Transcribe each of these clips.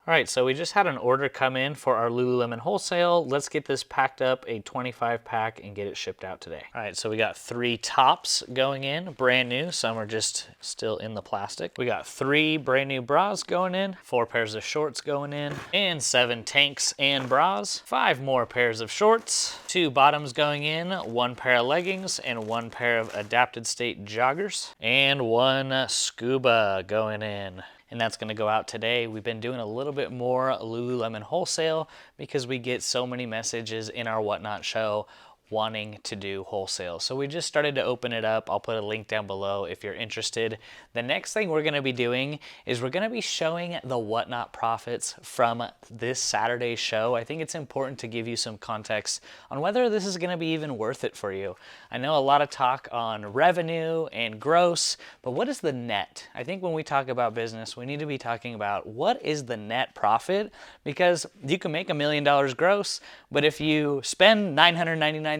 All right, so we just had an order come in for our Lululemon Wholesale. Let's get this packed up, a 25 pack, and get it shipped out today. All right, so we got 3 tops going in, brand new. Some are just still in the plastic. We got 3 brand new bras going in, 4 pairs of shorts going in, and 7 tanks and bras, 5 more pairs of shorts, 2 bottoms going in, 1 pair of leggings, and 1 pair of adapted state joggers, and 1 scuba going in. And that's gonna go out today. We've been doing a little bit more Lululemon Wholesale because we get so many messages in our Whatnot show wanting to do wholesale. So we just started to open it up. I'll put a link down below if you're interested. The next thing we're gonna be doing is we're gonna be showing the Whatnot profits from this Saturday's show. I think it's important to give you some context on whether this is gonna be even worth it for you. I know a lot of talk on revenue and gross, but what is the net? I think when we talk about business, we need to be talking about what is the net profit, because you can make $1 million gross, but if you spend $999,000,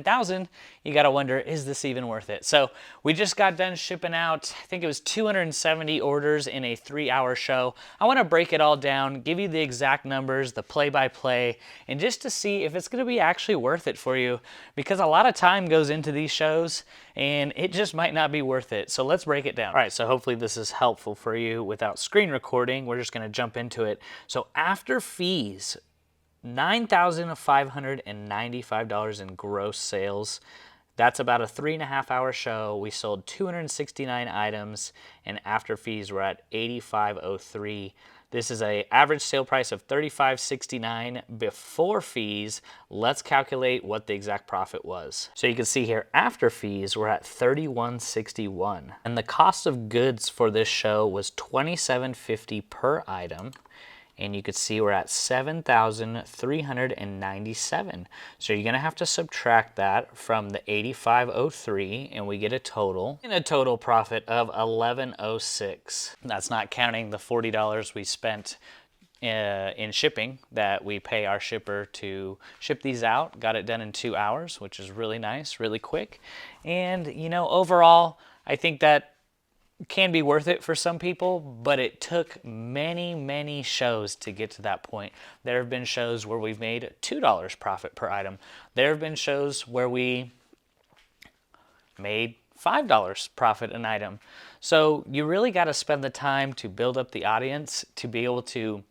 you gotta wonder, is this even worth it? So we just got done shipping out, I think it was 270 orders in a 3-hour show. I wanna break it all down, give you the exact numbers, the play-by-play, and just to see if it's gonna be actually worth it for you, because a lot of time goes into these shows and it just might not be worth it. So let's break it down. All right, so hopefully this is helpful for you without screen recording. We're just gonna jump into it. So after fees, $9,595 in gross sales. That's about a 3.5-hour show. We sold 269 items, and after fees, we're at $85.03. This is an average sale price of $35.69 before fees. Let's calculate what the exact profit was. So you can see here, after fees, we're at $31.61. And the cost of goods for this show was $27.50 per item. And you could see we're at $7,397. So you're gonna have to subtract that from the $85.03, and we get a total profit of $11.06. That's not counting the $40 we spent in shipping that we pay our shipper to ship these out. Got it done in 2 hours, which is really nice, really quick. And you know, overall, I think that can be worth it for some people, but it took many shows to get to that point. There have been shows where we've made $2 profit per item. There have been shows where we made $5 profit an item. So you really got to spend the time to build up the audience to be able to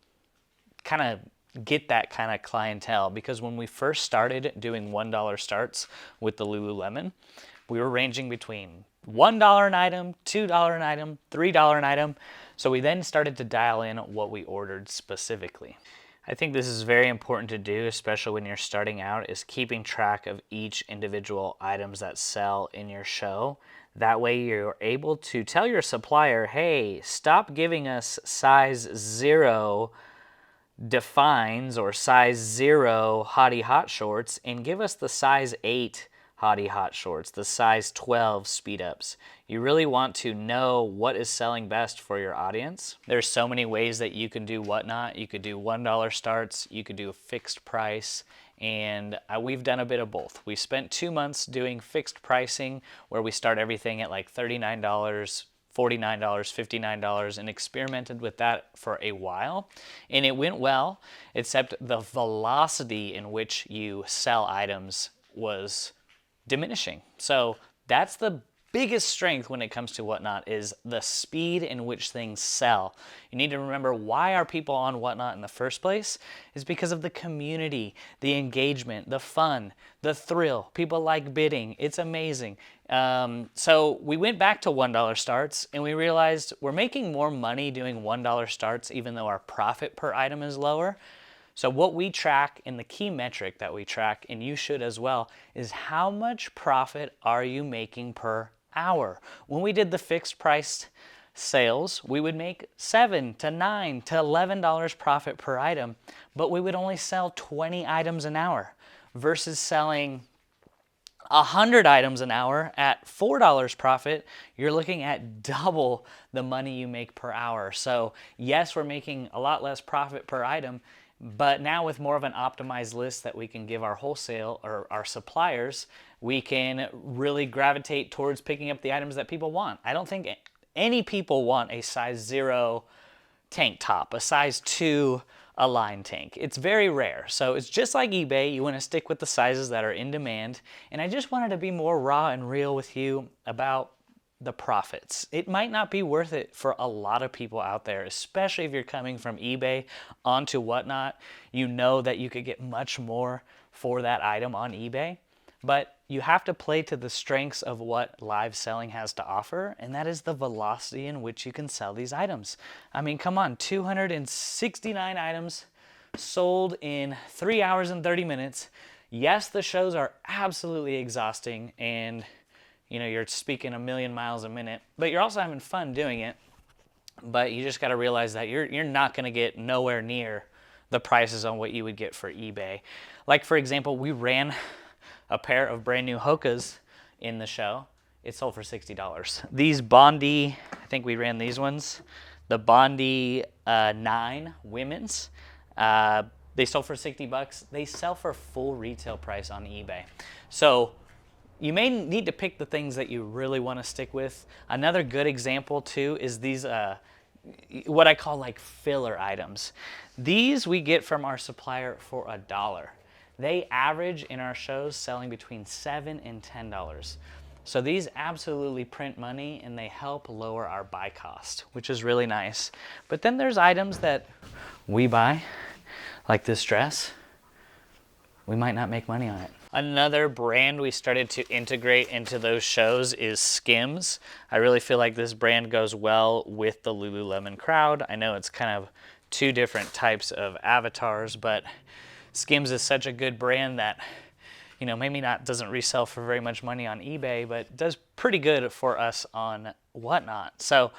kind of get that kind of clientele, because when we first started doing $1 starts with the Lululemon, we were ranging between $1 an item, $2 an item, $3 an item. So we then started to dial in what we ordered specifically. I think this is very important to do, especially when you're starting out, is keeping track of each individual items that sell in your show. That way you're able to tell your supplier, hey, stop giving us size 0 defines or size 0 hottie hot shorts and give us the size 8 hottie hot shorts, the size 12 speed ups. You really want to know what is selling best for your audience. There's so many ways that you can do Whatnot. You could do $1 starts, you could do a fixed price, and we've done a bit of both. We spent 2 months doing fixed pricing where we start everything at like $39, $49, $59, and experimented with that for a while. And it went well, except the velocity in which you sell items was diminishing. So that's the biggest strength when it comes to Whatnot, is the speed in which things sell. You need to remember, why are people on Whatnot in the first place? Is because of the community, the engagement, the fun, the thrill. People like bidding. It's amazing. So we went back to $1 starts and we realized we're making more money doing $1 starts even though our profit per item is lower. So what we track, and the key metric that we track, and you should as well, is how much profit are you making per hour? When we did the fixed price sales, we would make $7 to $9 to $11 profit per item, but we would only sell 20 items an hour versus selling 100 items an hour at $4 profit. You're looking at double the money you make per hour. So yes, we're making a lot less profit per item, but now with more of an optimized list that we can give our wholesale or our suppliers, we can really gravitate towards picking up the items that people want. I don't think any people want a size 0 tank top, a size 2 a line tank. It's very rare. So it's just like eBay. You want to stick with the sizes that are in demand. And I just wanted to be more raw and real with you about the profits. It might not be worth it for a lot of people out there, especially if you're coming from eBay onto Whatnot. You know that you could get much more for that item on eBay, but you have to play to the strengths of what live selling has to offer, and that is the velocity in which you can sell these items. I mean, come on, 269 items sold in 3 hours and 30 minutes. Yes, the shows are absolutely exhausting, and you're speaking a million miles a minute, but you're also having fun doing it. But you just got to realize that you're not going to get nowhere near the prices on what you would get for eBay. Like, for example, we ran a pair of brand new Hokas in the show. It sold for $60. These Bondi, I think we ran these ones, the Bondi 9 women's, they sold for $60. They sell for full retail price on eBay. So you may need to pick the things that you really want to stick with. Another good example too is these what I call like filler items. These we get from our supplier for $1. They average in our shows selling between $7 and $10. So these absolutely print money, and they help lower our buy cost, which is really nice. But then there's items that we buy, like this dress. We might not make money on it. Another brand we started to integrate into those shows is Skims. I really feel like this brand goes well with the Lululemon crowd. I know it's kind of two different types of avatars, but Skims is such a good brand that, maybe doesn't resell for very much money on eBay, but does pretty good for us on Whatnot. So,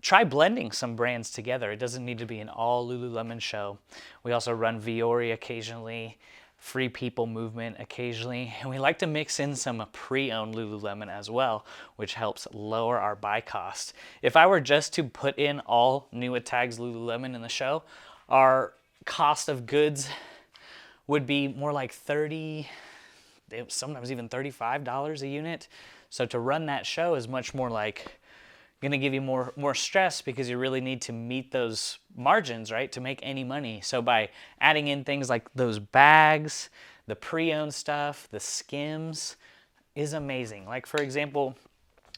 try blending some brands together. It doesn't need to be an all Lululemon show. We also run Viore occasionally, Free People Movement occasionally, and we like to mix in some pre-owned Lululemon as well, which helps lower our buy cost. If I were just to put in all NWT Lululemon in the show, our cost of goods would be more like $30, sometimes even $35 a unit. So to run that show is much more like going to give you more stress, because you really need to meet those margins, right, to make any money. So by adding in things like those bags, the pre-owned stuff, the Skims is amazing. Like, for example,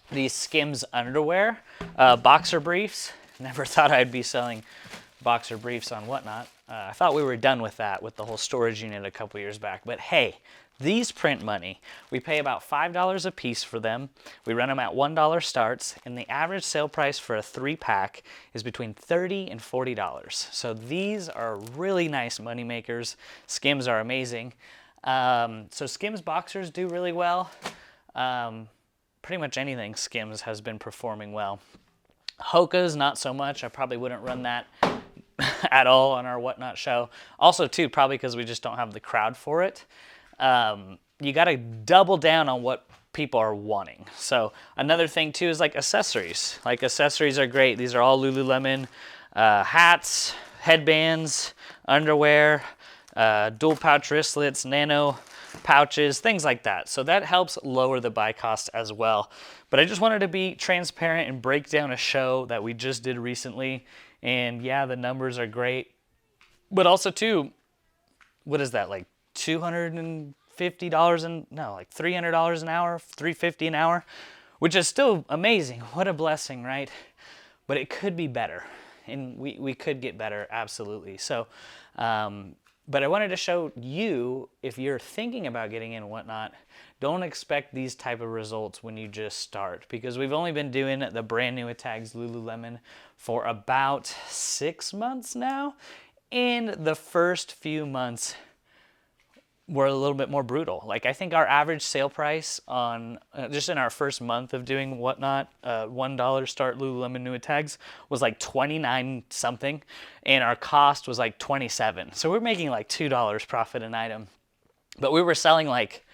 these Skims underwear, boxer briefs. Never thought I'd be selling boxer briefs on Whatnot. I thought we were done with that with the whole storage unit a couple years back. But hey, these print money. We pay about $5 a piece for them. We run them at $1 starts, and the average sale price for a 3-pack is between $30 and $40. So these are really nice money makers. Skims are amazing. So Skims boxers do really well. Pretty much anything Skims has been performing well. Hoka's not so much. I probably wouldn't run that at all on our Whatnot show. Also too, probably because we just don't have the crowd for it. You got to double down on what people are wanting. So another thing too is like accessories. Like, accessories are great. These are all Lululemon hats, headbands, underwear, dual pouch wristlets, nano pouches, things like that. So that helps lower the buy cost as well. But I just wanted to be transparent and break down a show that we just did recently. And yeah, the numbers are great. But also too, what is that, like $250 like $300 an hour, $350 an hour, which is still amazing. What a blessing, right? But it could be better, and we could get better, absolutely. So, but I wanted to show you, if you're thinking about getting in Whatnot, don't expect these type of results when you just start, because we've only been doing the brand new tags Lululemon for about 6 months now, and the first few months were a little bit more brutal. Like, I think our average sale price on just in our first month of doing Whatnot, $1 start Lululemon new tags was like 29 something, and our cost was like 27. So we're making like $2 profit an item, but we were selling like,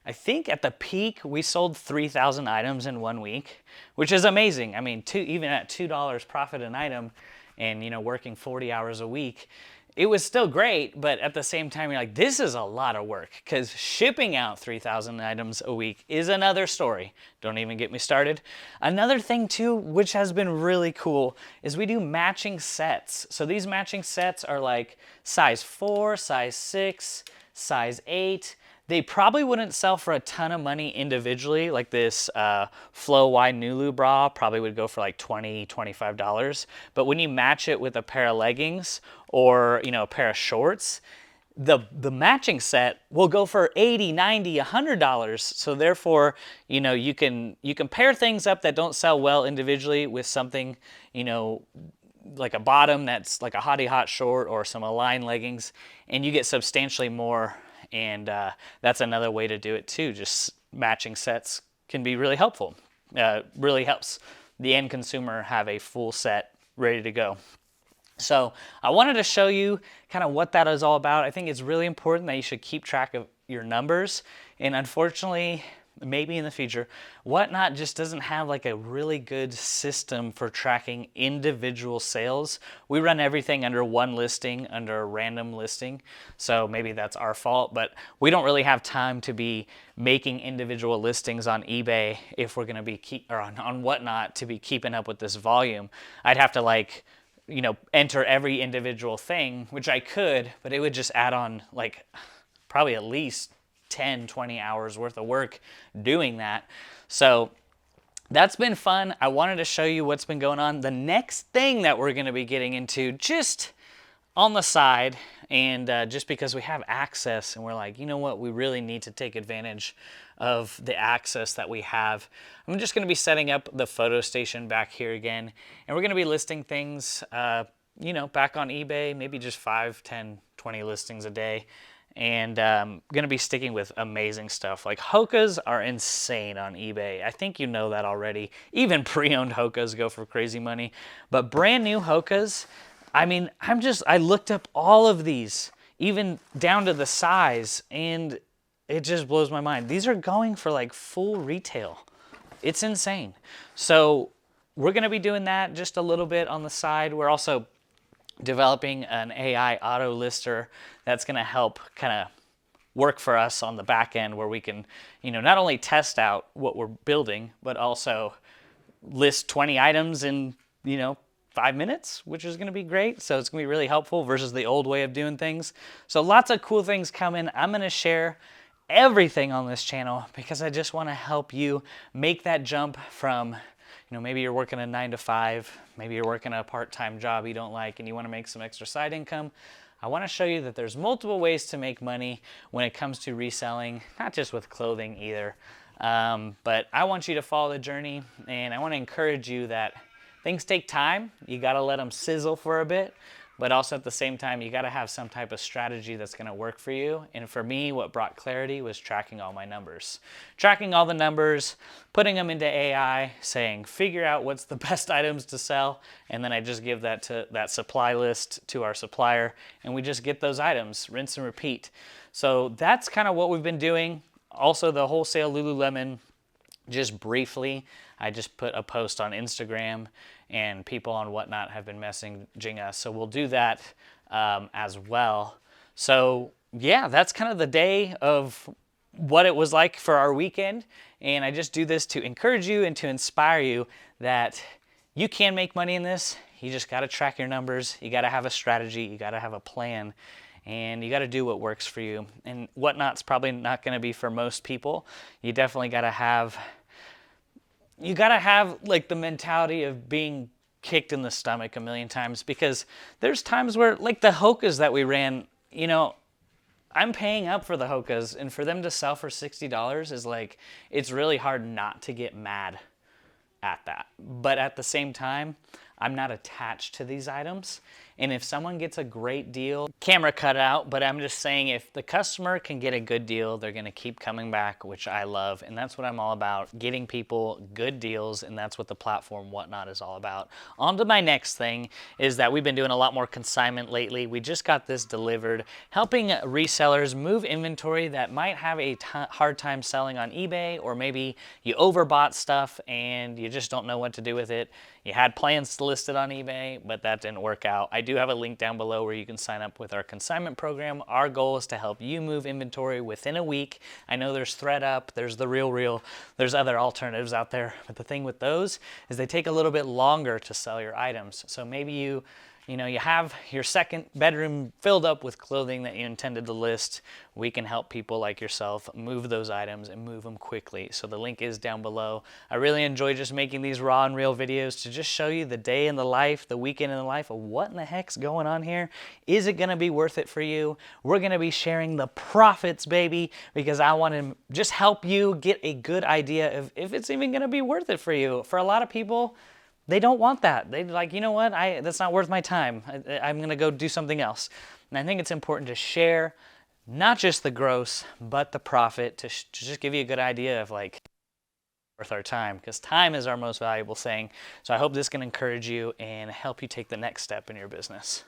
I think at the peak we sold 3,000 items in 1 week, which is amazing. I mean, even at $2 profit an item, and working 40 hours a week, it was still great, but at the same time, you're like, this is a lot of work, because shipping out 3,000 items a week is another story. Don't even get me started. Another thing too, which has been really cool, is we do matching sets. So these matching sets are like size 4, size 6, size 8. They probably wouldn't sell for a ton of money individually. Like this Flow Wide Nulu bra probably would go for like $20, $25. But when you match it with a pair of leggings or, you know, a pair of shorts, the matching set will go for $80, $90, $100. So therefore, you know, you can pair things up that don't sell well individually with something, you know, like a bottom that's like a hottie hot short or some Align leggings, and you get substantially more. And that's another way to do it too. Just matching sets can be really helpful. Really helps the end consumer have a full set ready to go. So I wanted to show you kind of what that is all about. I think it's really important that you should keep track of your numbers. And unfortunately, maybe in the future, Whatnot just doesn't have like a really good system for tracking individual sales. We run everything under one listing, under a random listing. So maybe that's our fault, but we don't really have time to be making individual listings on eBay if we're going to be on Whatnot to be keeping up with this volume. I'd have to like, you know, enter every individual thing, which I could, but it would just add on like probably at least 10, 20 hours worth of work doing that. So that's been fun. I wanted to show you what's been going on. The next thing that we're going to be getting into just on the side, and just because we have access and we're like, you know what, we really need to take advantage of the access that we have. I'm just going to be setting up the photo station back here again, and we're going to be listing things, you know, back on eBay, maybe just 5, 10, 20 listings a day. And going to be sticking with amazing stuff. Like Hokas are insane on eBay. I think you know that already. Even pre-owned Hokas go for crazy money. But brand new Hokas, I mean, I looked up all of these, even down to the size, and it just blows my mind. These are going for like full retail. It's insane. So we're going to be doing that just a little bit on the side. We're also developing an AI auto lister that's going to help kind of work for us on the back end, where we can, you know, not only test out what we're building, but also list 20 items in, you know, 5 minutes, which is going to be great. So it's going to be really helpful versus the old way of doing things. So lots of cool things coming. I'm going to share everything on this channel because I just want to help you make that jump from, you know, maybe you're working a 9 to 5, maybe you're working a part-time job you don't like and you want to make some extra side income. I want to show you that there's multiple ways to make money when it comes to reselling, not just with clothing either. But I want you to follow the journey, and I want to encourage you that things take time. You got to let them sizzle for a bit. But also at the same time, you got to have some type of strategy that's going to work for you. And for me, what brought clarity was tracking all my numbers. Tracking all the numbers, putting them into AI, saying, figure out what's the best items to sell. And then I just give that to that supply list to our supplier. And we just get those items, rinse and repeat. So that's kind of what we've been doing. Also, the wholesale Lululemon, just briefly, I just put a post on Instagram, and people on Whatnot have been messaging us. So we'll do that as well. So yeah, that's kind of the day of what it was like for our weekend. And I just do this to encourage you and to inspire you that you can make money in this. You just got to track your numbers. You got to have a strategy. You got to have a plan. And you got to do what works for you. And Whatnot's probably not going to be for most people. You definitely got to have like the mentality of being kicked in the stomach a million times, because there's times where, like the Hokas that we ran, you know, I'm paying up for the Hokas, and for them to sell for $60 is like, it's really hard not to get mad at that. But at the same time, I'm not attached to these items. And if someone gets a great deal, camera cut out, but I'm just saying if the customer can get a good deal, they're gonna keep coming back, which I love. And that's what I'm all about, getting people good deals. And that's what the platform Whatnot is all about. On to my next thing is that we've been doing a lot more consignment lately. We just got this delivered, helping resellers move inventory that might have a hard time selling on eBay, or maybe you overbought stuff and you just don't know what to do with it. You had plans to list it on eBay, but that didn't work out. I I do have a link down below where you can sign up with our consignment program. Our goal is to help you move inventory within a week. I know there's ThreadUp, there's The RealReal, there's other alternatives out there, but the thing with those is they take a little bit longer to sell your items. So maybe you have your second bedroom filled up with clothing that you intended to list. We can help people like yourself move those items and move them quickly. So the link is down below. I really enjoy just making these raw and real videos to just show you the day in the life, the weekend in the life of what in the heck's going on here. Is it gonna be worth it for you? We're gonna be sharing the profits, baby, because I want to just help you get a good idea of if it's even gonna be worth it for you. For a lot of people, they don't want that. They're like, you know what, that's not worth my time. I'm going to go do something else. And I think it's important to share not just the gross, but the profit to just give you a good idea of like worth our time, because time is our most valuable thing. So I hope this can encourage you and help you take the next step in your business.